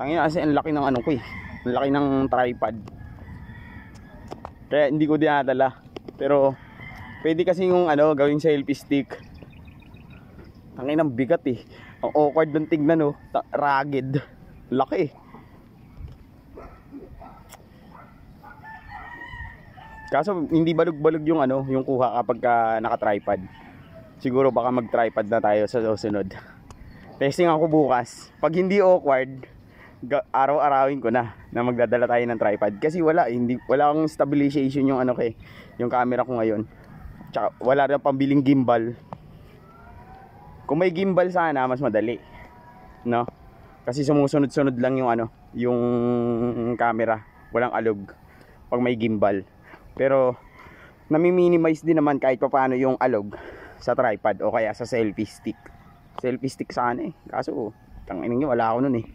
Tangina kasi ang laki ng ano ko eh. Ang laki ng tripod. Kaya hindi ko dinadala. Pero pwede kasi yung ano, gawing selfie stick. Tangina ng bigat eh. Ang awkward ng tignan oh. Rugged. Laki eh. Kaso hindi balog-balog yung ano, yung kuha kapag naka-tripod. Siguro baka mag-tripod na tayo sa susunod. Testing ako bukas. Pag hindi awkward, araw-arawin ko na magdadala tayo ng tripod. Kasi wala akong stabilization yung ano ko yung camera ko ngayon. Tsaka wala rin pambiling gimbal. Kung may gimbal sana, mas madali. No? Kasi sumusunod-sunod lang yung ano, yung camera. Walang alog pag may gimbal. Pero nami-minimize din naman kahit paano yung alog sa tripod o kaya sa selfie stick. Selfie stick sana eh. Kaso tangina niyo, wala ako nun eh.